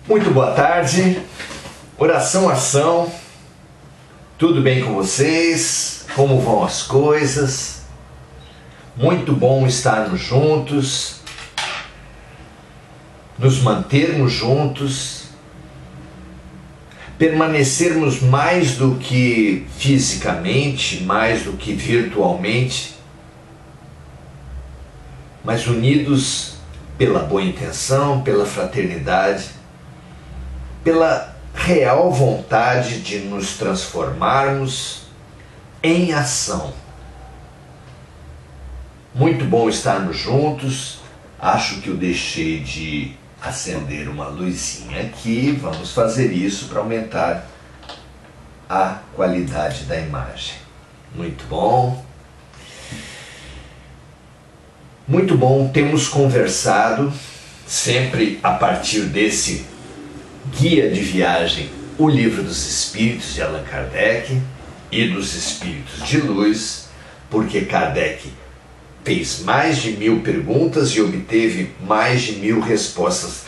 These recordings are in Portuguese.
Muito boa tarde, oração, ação, tudo bem com vocês? Como vão as coisas? Muito bom estarmos juntos, nos mantermos juntos, permanecermos mais do que fisicamente, mais do que virtualmente, mas unidos pela boa intenção, pela fraternidade, pela real vontade de nos transformarmos em ação. Muito bom estarmos juntos. Acho que eu deixei de acender uma luzinha aqui. Vamos fazer isso para aumentar a qualidade da imagem. Muito bom. Muito bom. Temos conversado sempre a partir desse Guia de Viagem, o Livro dos Espíritos de Allan Kardec e dos Espíritos de Luz, porque Kardec fez mais de 1000 perguntas e obteve mais de 1000 respostas.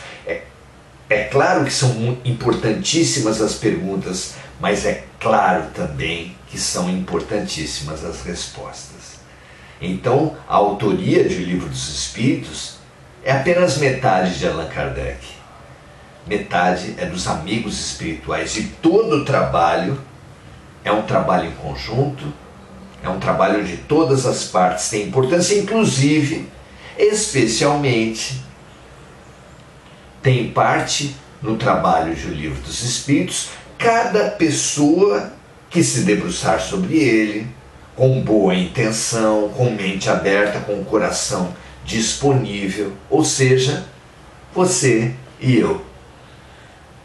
É claro que são importantíssimas as perguntas, mas é claro também que são importantíssimas as respostas. Então, a autoria de O Livro dos Espíritos é apenas metade de Allan Kardec. Metade é dos amigos espirituais, e todo o trabalho é um trabalho em conjunto, é um trabalho onde todas as partes têm importância, inclusive, especialmente, tem parte no trabalho de O Livro dos Espíritos, cada pessoa que se debruçar sobre ele, com boa intenção, com mente aberta, com o coração disponível, ou seja, você e eu.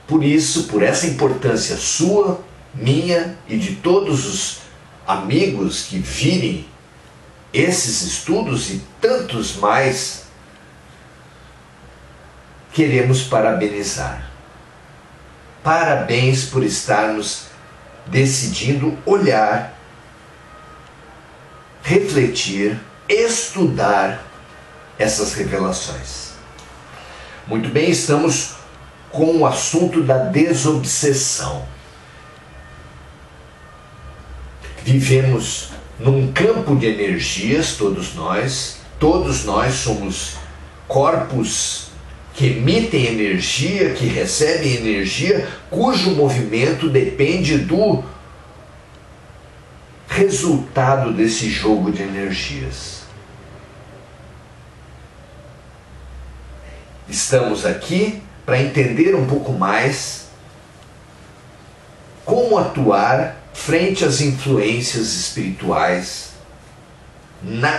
Por isso, por essa importância sua, minha e de todos os amigos que virem esses estudos e tantos mais, queremos parabenizar. Parabéns por estarmos decidindo olhar, refletir, estudar essas revelações. Muito bem, estamos com o assunto da desobsessão. Vivemos num campo de energias, todos nós somos corpos que emitem energia, que recebem energia, cujo movimento depende do resultado desse jogo de energias. Estamos aqui para entender um pouco mais como atuar frente às influências espirituais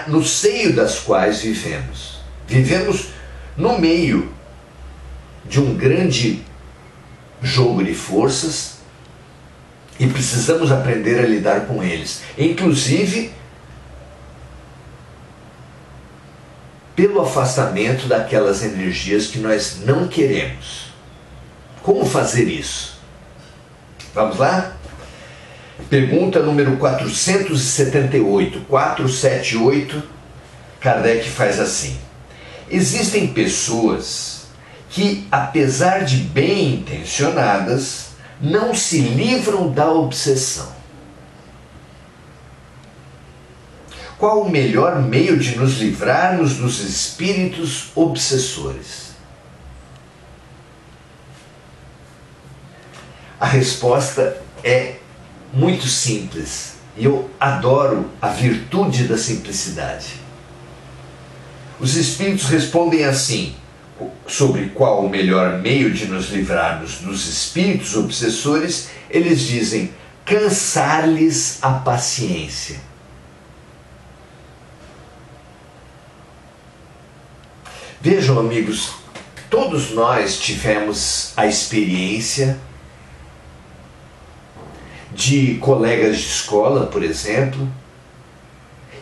no seio das quais vivemos. Vivemos no meio de um grande jogo de forças e precisamos aprender a lidar com eles, inclusive pelo afastamento daquelas energias que nós não queremos. Como fazer isso? Vamos lá? Pergunta número 478, Kardec faz assim: existem pessoas que, apesar de bem intencionadas, não se livram da obsessão. Qual o melhor meio de nos livrarmos dos espíritos obsessores? A resposta é muito simples, e eu adoro a virtude da simplicidade. Os espíritos respondem assim, sobre qual o melhor meio de nos livrarmos dos espíritos obsessores, eles dizem: cansar-lhes a paciência. Vejam, amigos, todos nós tivemos a experiência de colegas de escola, por exemplo,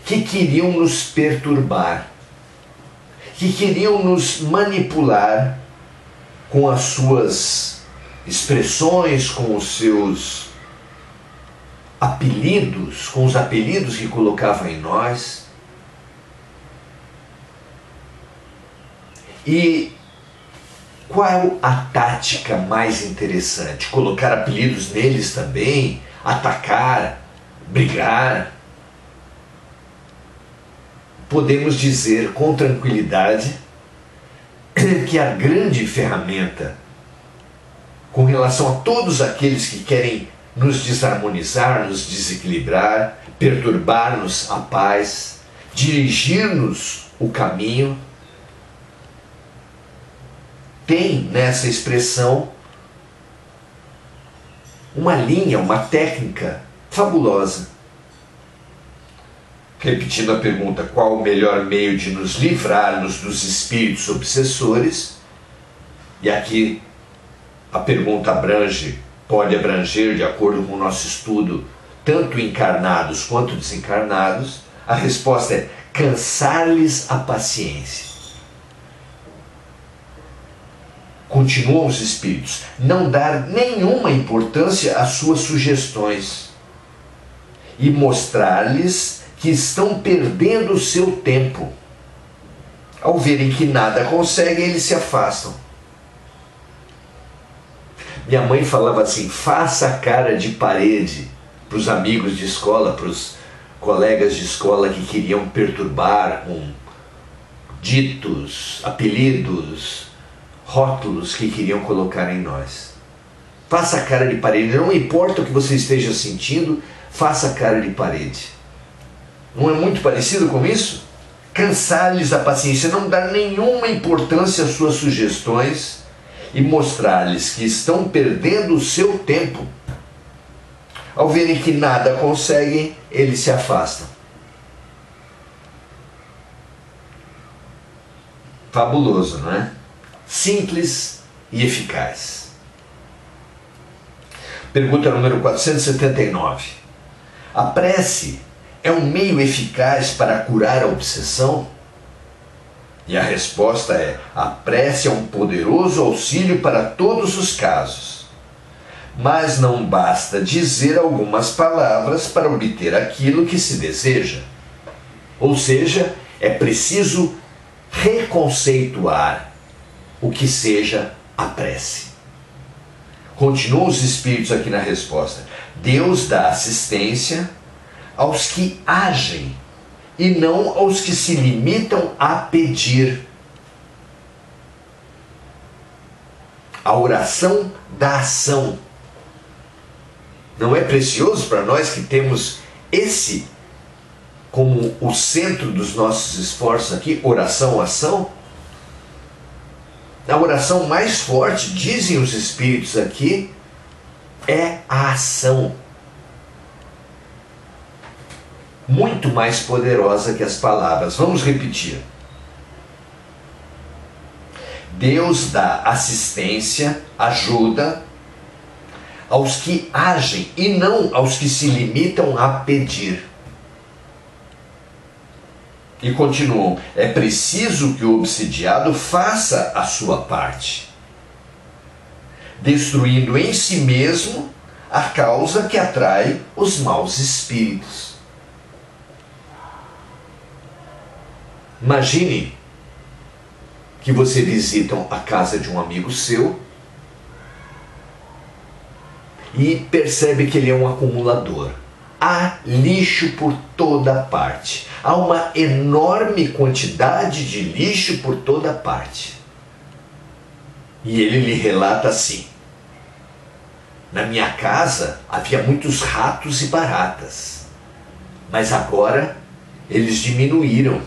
que queriam nos perturbar, que queriam nos manipular com as suas expressões, com os seus apelidos, com os apelidos que colocavam em nós. E Qual a tática mais interessante? Colocar apelidos neles também? Atacar? Brigar? Podemos dizer com tranquilidade que a grande ferramenta com relação a todos aqueles que querem nos desarmonizar, nos desequilibrar, perturbar-nos a paz, dirigir-nos o caminho, tem nessa expressão uma linha, uma técnica fabulosa. Repetindo a pergunta, qual o melhor meio de nos livrarmos dos espíritos obsessores? E aqui a pergunta pode abranger, de acordo com o nosso estudo, tanto encarnados quanto desencarnados. A resposta é cansar-lhes a paciência. Continuam os espíritos, não dar nenhuma importância às suas sugestões e mostrar-lhes que estão perdendo o seu tempo. Ao verem que nada conseguem, eles se afastam. Minha mãe falava assim, faça a cara de parede para os amigos de escola, para os colegas de escola que queriam perturbar com ditos, apelidos, rótulos que queriam colocar em nós. Faça a cara de parede, não importa o que você esteja sentindo, faça a cara de parede. Não é muito parecido com isso? Cansar-lhes a paciência, não dar nenhuma importância às suas sugestões e mostrar-lhes que estão perdendo o seu tempo. Ao verem que nada conseguem, eles se afastam. Fabuloso, não é? Simples e eficaz. Pergunta número 479. A prece é um meio eficaz para curar a obsessão? E a resposta é: a prece é um poderoso auxílio para todos os casos. Mas não basta dizer algumas palavras para obter aquilo que se deseja. Ou seja, é preciso reconceituar o que seja a prece. Continuam os espíritos aqui na resposta. Deus dá assistência aos que agem e não aos que se limitam a pedir. A oração da ação. Não é precioso para nós que temos esse como o centro dos nossos esforços aqui, oração, ação? A oração mais forte, dizem os espíritos aqui, é a ação. Muito mais poderosa que as palavras. Vamos repetir. Deus dá assistência, ajuda aos que agem e não aos que se limitam a pedir. E continuam, é preciso que o obsidiado faça a sua parte, destruindo em si mesmo a causa que atrai os maus espíritos. Imagine que você visita a casa de um amigo seu e percebe que ele é um acumulador. Há lixo por toda parte. Há uma enorme quantidade de lixo por toda parte. E ele lhe relata assim: na minha casa havia muitos ratos e baratas, mas agora eles diminuíram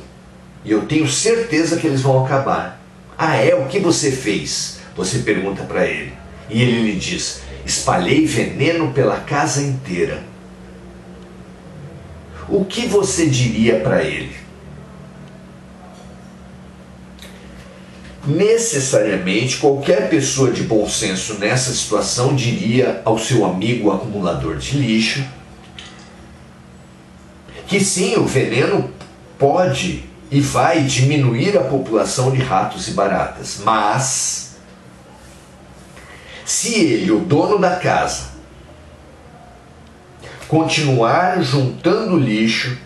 e eu tenho certeza que eles vão acabar. Ah, é? O que você fez? Você pergunta para ele. E ele lhe diz: espalhei veneno pela casa inteira. O que você diria para ele? Necessariamente, qualquer pessoa de bom senso nessa situação diria ao seu amigo acumulador de lixo que sim, o veneno pode e vai diminuir a população de ratos e baratas, mas se ele, o dono da casa, continuar juntando lixo,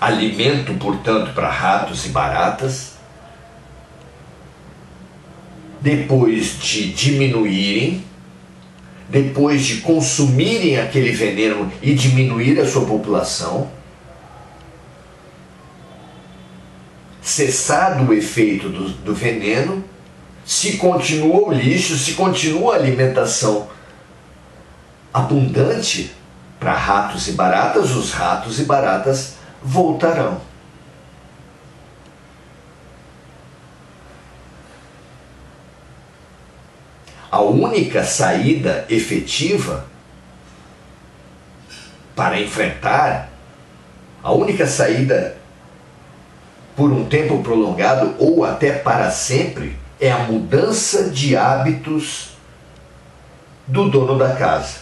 alimento, portanto, para ratos e baratas, depois de diminuírem, depois de consumirem aquele veneno e diminuir a sua população, cessado o efeito do veneno, se continua o lixo, se continua a alimentação abundante para ratos e baratas, os ratos e baratas voltarão. A única saída efetiva para enfrentar, a única saída por um tempo prolongado ou até para sempre, é a mudança de hábitos do dono da casa.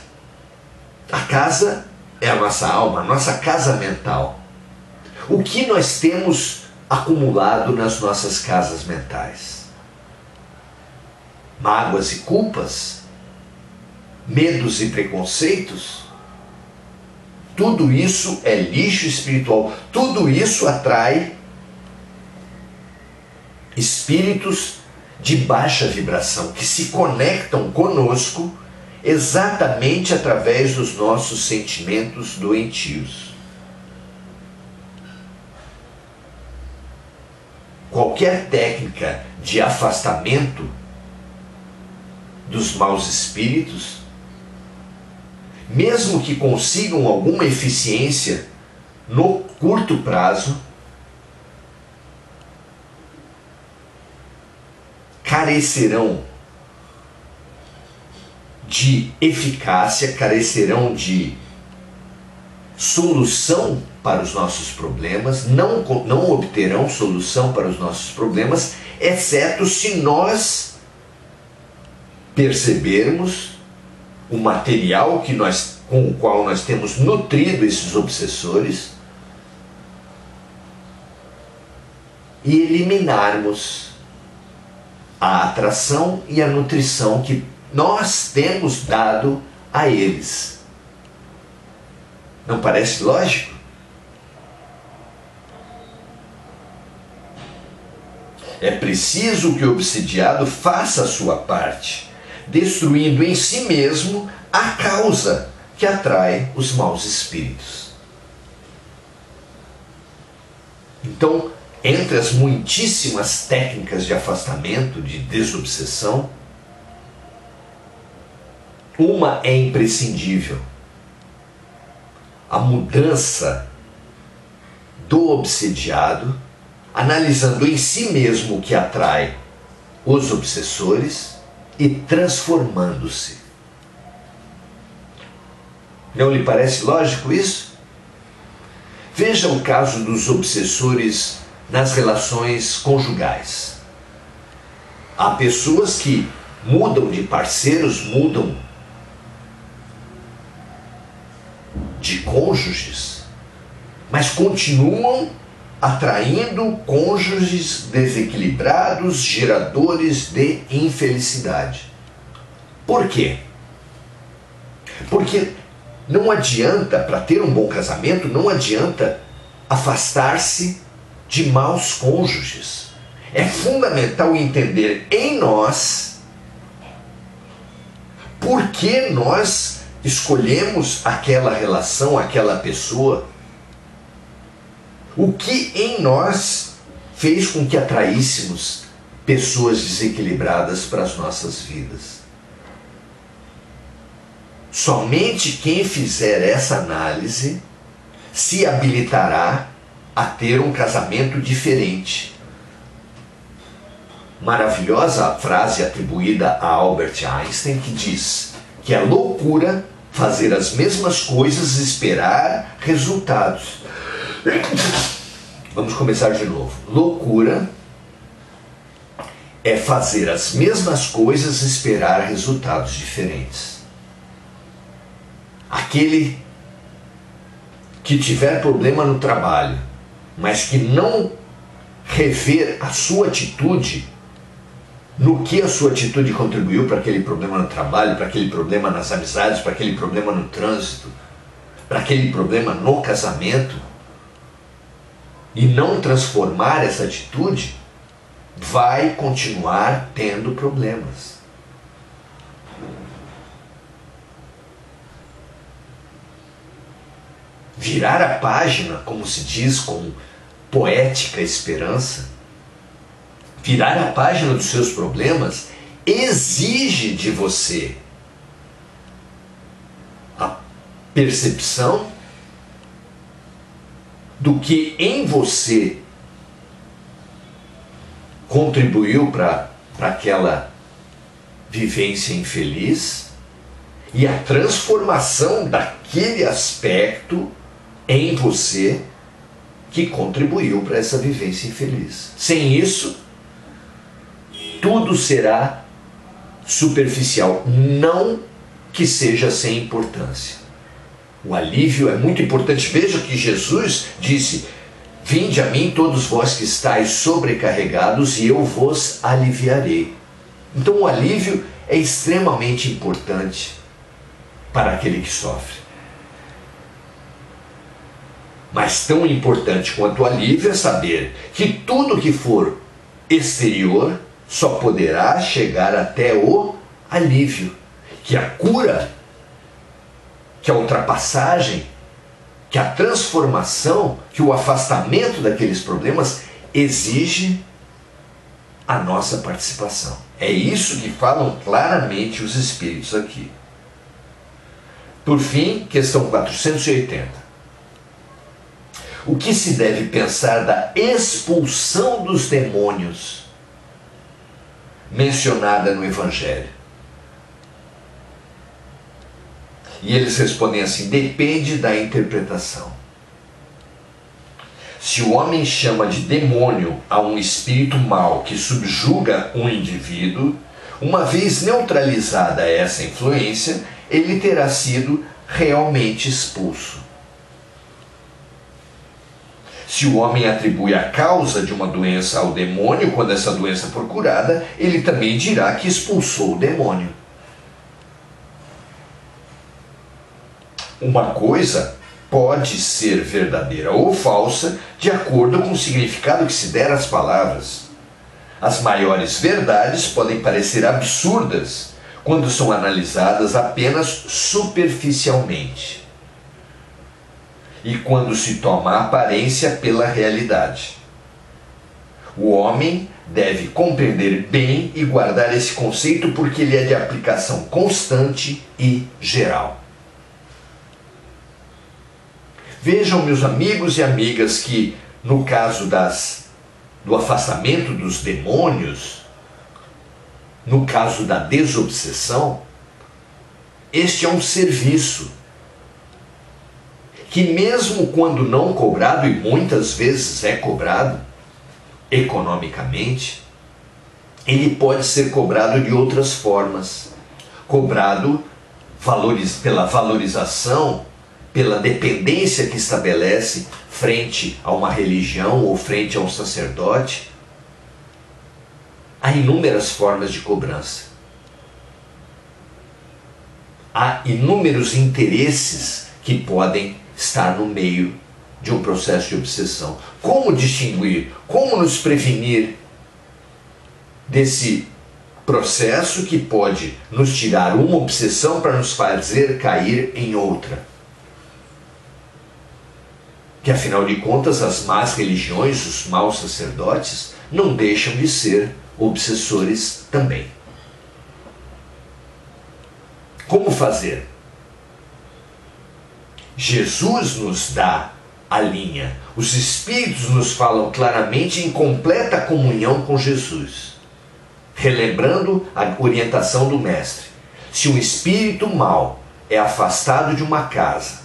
A casa é a nossa alma, a nossa casa mental. O que nós temos acumulado nas nossas casas mentais? Mágoas e culpas? Medos e preconceitos? Tudo isso é lixo espiritual. Tudo isso atrai espíritos de baixa vibração que se conectam conosco exatamente através dos nossos sentimentos doentios. Qualquer técnica de afastamento dos maus espíritos, mesmo que consigam alguma eficiência no curto prazo, carecerão de eficácia, carecerão de solução para os nossos problemas, não obterão solução para os nossos problemas, exceto se nós percebermos o material com o qual nós temos nutrido esses obsessores e eliminarmos a atração e a nutrição que nós temos dado a eles. Não parece lógico? É preciso que o obsidiado faça a sua parte, destruindo em si mesmo a causa que atrai os maus espíritos. Então, entre as muitíssimas técnicas de afastamento, de desobsessão, uma é imprescindível: a mudança do obsediado, analisando em si mesmo o que atrai os obsessores e transformando-se. Não lhe parece lógico isso? Veja o caso dos obsessores nas relações conjugais. Há pessoas que mudam de parceiros, mudam de cônjuges, mas continuam atraindo cônjuges desequilibrados, geradores de infelicidade. Por quê? Porque não adianta, para ter um bom casamento, não adianta afastar-se de maus cônjuges. É fundamental entender em nós por que nós escolhemos aquela relação, aquela pessoa. O que em nós fez com que atraíssemos pessoas desequilibradas para as nossas vidas? Somente quem fizer essa análise se habilitará a ter um casamento diferente. Maravilhosa frase atribuída a Albert Einstein, que diz que é loucura fazer as mesmas coisas e esperar resultados. Vamos começar de novo. Loucura é fazer as mesmas coisas e esperar resultados diferentes. Aquele que tiver problema no trabalho, mas que não rever a sua atitude, no que a sua atitude contribuiu para aquele problema no trabalho, para aquele problema nas amizades, para aquele problema no trânsito, para aquele problema no casamento, e não transformar essa atitude, vai continuar tendo problemas. Virar a página, como se diz com poética esperança, virar a página dos seus problemas exige de você a percepção do que em você contribuiu para aquela vivência infeliz e a transformação daquele aspecto em você que contribuiu para essa vivência infeliz. Sem isso, tudo será superficial, não que seja sem importância. O alívio é muito importante. Veja que Jesus disse: vinde a mim todos vós que estáis sobrecarregados e eu vos aliviarei. Então o alívio é extremamente importante para aquele que sofre. Mas tão importante quanto o alívio é saber que tudo que for exterior só poderá chegar até o alívio, que a cura, que a ultrapassagem, que a transformação, que o afastamento daqueles problemas exige a nossa participação. É isso que falam claramente os espíritos aqui. Por fim, questão 480. O que se deve pensar da expulsão dos demônios mencionada no Evangelho? E eles respondem assim: depende da interpretação. Se o homem chama de demônio a um espírito mau que subjuga um indivíduo, uma vez neutralizada essa influência, ele terá sido realmente expulso. Se o homem atribui a causa de uma doença ao demônio, quando essa doença for curada, ele também dirá que expulsou o demônio. Uma coisa pode ser verdadeira ou falsa de acordo com o significado que se der às palavras. As maiores verdades podem parecer absurdas quando são analisadas apenas superficialmente e quando se toma a aparência pela realidade. O homem deve compreender bem e guardar esse conceito porque ele é de aplicação constante e geral. Vejam, meus amigos e amigas, que no caso do afastamento dos demônios, no caso da desobsessão, este é um serviço que, mesmo quando não cobrado, e muitas vezes é cobrado economicamente, ele pode ser cobrado de outras formas. Cobrado pela valorização, pela dependência que estabelece frente a uma religião ou frente a um sacerdote. Há inúmeras formas de cobrança. Há inúmeros interesses que podem estar no meio de um processo de obsessão. Como distinguir? Como nos prevenir desse processo que pode nos tirar uma obsessão para nos fazer cair em outra? Que afinal de contas as más religiões, os maus sacerdotes, não deixam de ser obsessores também. Como fazer? Jesus nos dá a linha. Os Espíritos nos falam claramente em completa comunhão com Jesus. Relembrando a orientação do Mestre. Se um espírito mau é afastado de uma casa,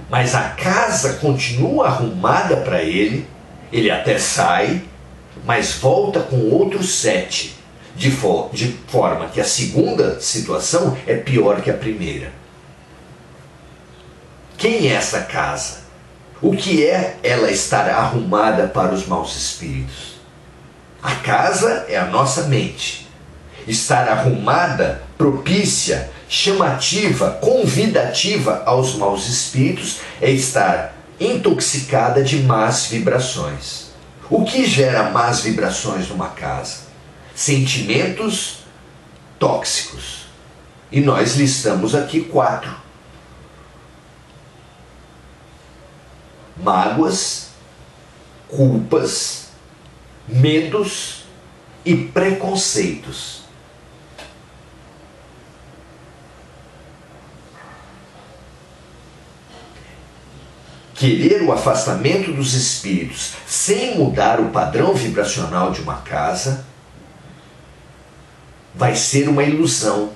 mas a casa continua arrumada para ele, ele até sai, mas volta com outros 7, de forma que a segunda situação é pior que a primeira. Quem é essa casa? O que é ela estar arrumada para os maus espíritos? A casa é a nossa mente. Estar arrumada, propícia, chamativa, convidativa aos maus espíritos é estar intoxicada de más vibrações. O que gera más vibrações numa casa? Sentimentos tóxicos. E nós listamos aqui 4. Mágoas, culpas, medos e preconceitos. Querer o afastamento dos espíritos sem mudar o padrão vibracional de uma casa vai ser uma ilusão,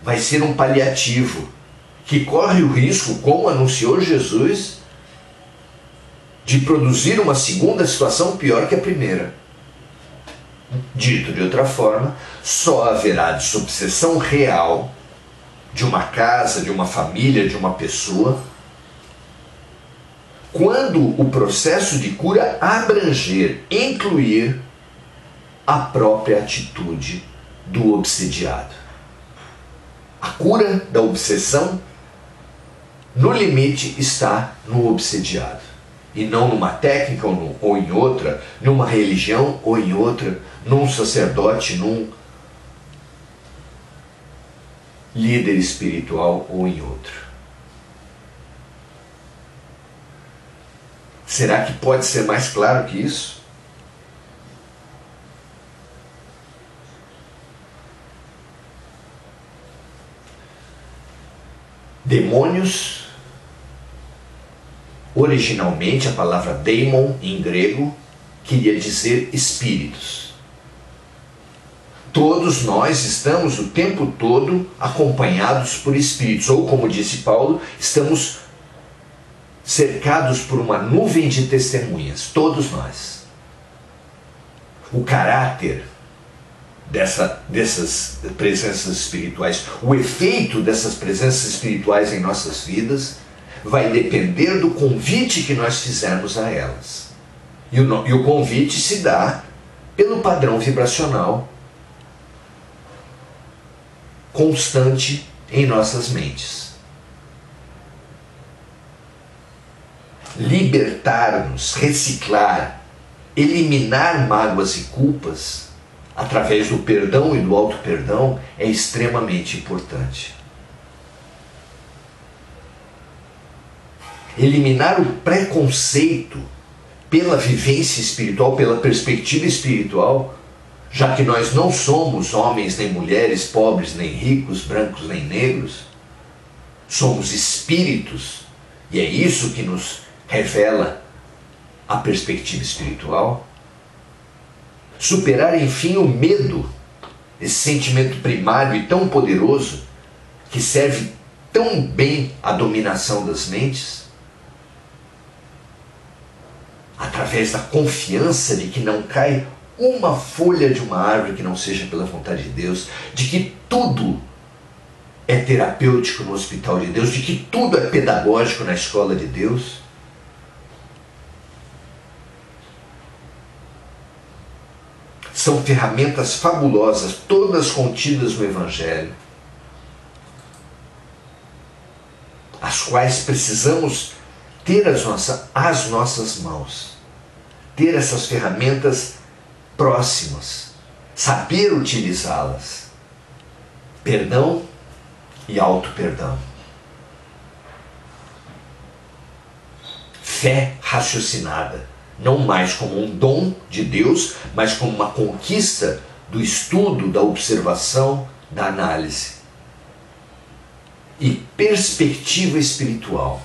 vai ser um paliativo que corre o risco, como anunciou Jesus, de produzir uma segunda situação pior que a primeira. Dito de outra forma, só haverá desobsessão real de uma casa, de uma família, de uma pessoa, quando o processo de cura abranger, incluir a própria atitude do obsediado. A cura da obsessão, no limite, está no obsediado. E não numa técnica ou em outra, numa religião ou em outra, num sacerdote, num líder espiritual ou em outro. Será que pode ser mais claro que isso? Demônios, originalmente a palavra daimon em grego queria dizer espíritos. Todos nós estamos o tempo todo acompanhados por espíritos, ou como disse Paulo, estamos cercados por uma nuvem de testemunhas, todos nós. O caráter dessas presenças espirituais, o efeito dessas presenças espirituais em nossas vidas vai depender do convite que nós fizermos a elas. E o convite se dá pelo padrão vibracional constante em nossas mentes. Libertar-nos, reciclar, eliminar mágoas e culpas através do perdão e do auto-perdão é extremamente importante. Eliminar o preconceito pela vivência espiritual, pela perspectiva espiritual, já que nós não somos homens nem mulheres, pobres nem ricos, brancos nem negros, somos espíritos, e é isso que nos revela a perspectiva espiritual. Superar, enfim, o medo, esse sentimento primário e tão poderoso que serve tão bem à dominação das mentes, através da confiança de que não cai uma folha de uma árvore que não seja pela vontade de Deus, de que tudo é terapêutico no hospital de Deus, de que tudo é pedagógico na escola de Deus. São ferramentas fabulosas, todas contidas no Evangelho, as quais precisamos ter às nossas mãos, ter essas ferramentas próximas, saber utilizá-las. Perdão e auto-perdão. Fé raciocinada, não mais como um dom de Deus, mas como uma conquista do estudo, da observação, da análise. E perspectiva espiritual,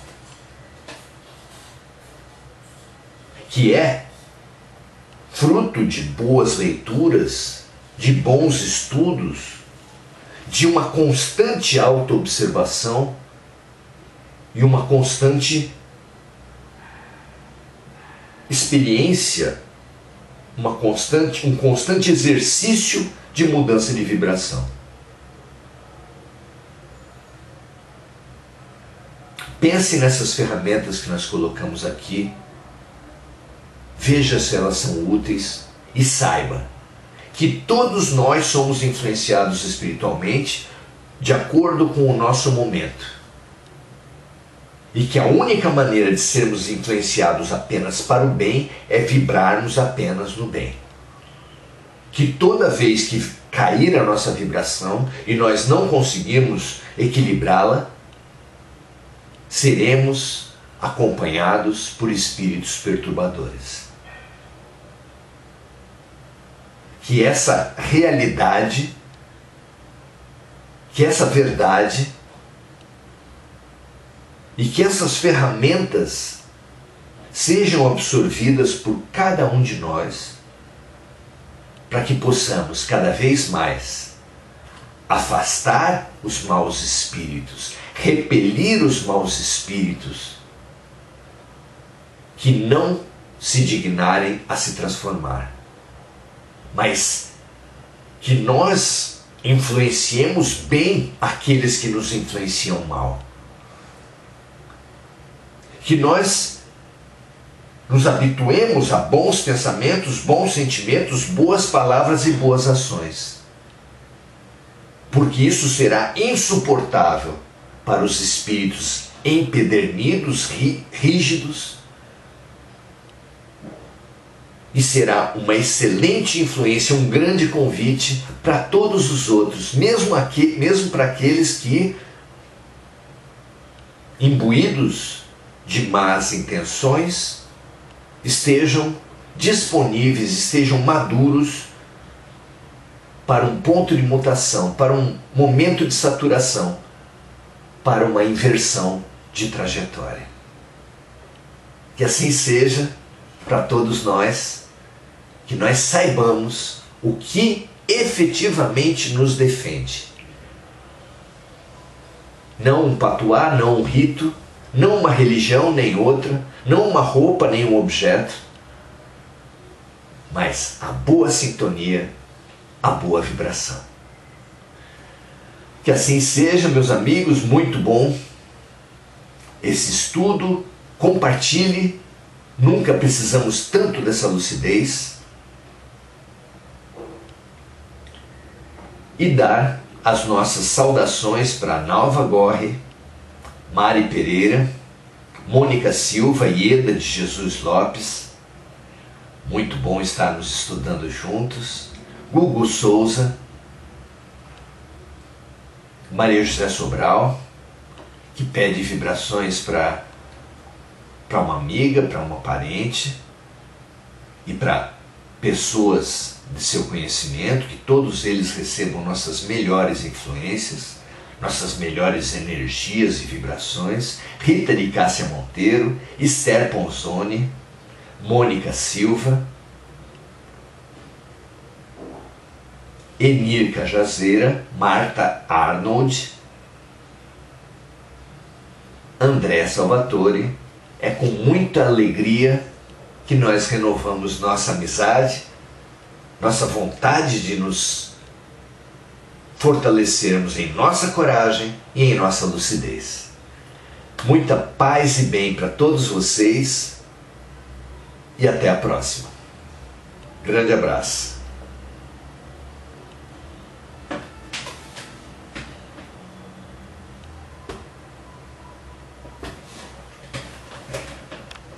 que é fruto de boas leituras, de bons estudos, de uma constante autoobservação e uma constante experiência, um constante exercício de mudança de vibração. Pense nessas ferramentas que nós colocamos aqui, veja se elas são úteis e saiba que todos nós somos influenciados espiritualmente de acordo com o nosso momento. E que a única maneira de sermos influenciados apenas para o bem é vibrarmos apenas no bem. Que toda vez que cair a nossa vibração e nós não conseguirmos equilibrá-la, seremos acompanhados por espíritos perturbadores. Que essa realidade, que essa verdade e que essas ferramentas sejam absorvidas por cada um de nós, para que possamos cada vez mais afastar os maus espíritos, repelir os maus espíritos que não se dignarem a se transformar, mas que nós influenciemos bem aqueles que nos influenciam mal. Que nós nos habituemos a bons pensamentos, bons sentimentos, boas palavras e boas ações. Porque isso será insuportável para os espíritos empedernidos, rígidos, e será uma excelente influência, um grande convite para todos os outros, mesmo para aqueles que, imbuídos de más intenções, estejam disponíveis, estejam maduros para um ponto de mutação, para um momento de saturação, para uma inversão de trajetória. Que assim seja para todos nós, que nós saibamos o que efetivamente nos defende. Não um patuá, não um rito, não uma religião nem outra, não uma roupa nem um objeto, mas a boa sintonia, a boa vibração. Que assim seja, meus amigos, muito bom esse estudo, compartilhe, nunca precisamos tanto dessa lucidez, e dar as nossas saudações para Nalva Gorri, Mari Pereira, Mônica Silva e Ieda de Jesus Lopes. Muito bom estarmos estudando juntos. Gugu Souza, Maria José Sobral, que pede vibrações para uma amiga, para uma parente e para pessoas de seu conhecimento, que todos eles recebam nossas melhores influências, nossas melhores energias e vibrações. Rita de Cássia Monteiro, Esther Ponzoni, Mônica Silva, Enir Cajazeira, Marta Arnold, André Salvatore. É com muita alegria que nós renovamos nossa amizade, nossa vontade de nos fortalecermos em nossa coragem e em nossa lucidez. Muita paz e bem para todos vocês e até a próxima. Grande abraço.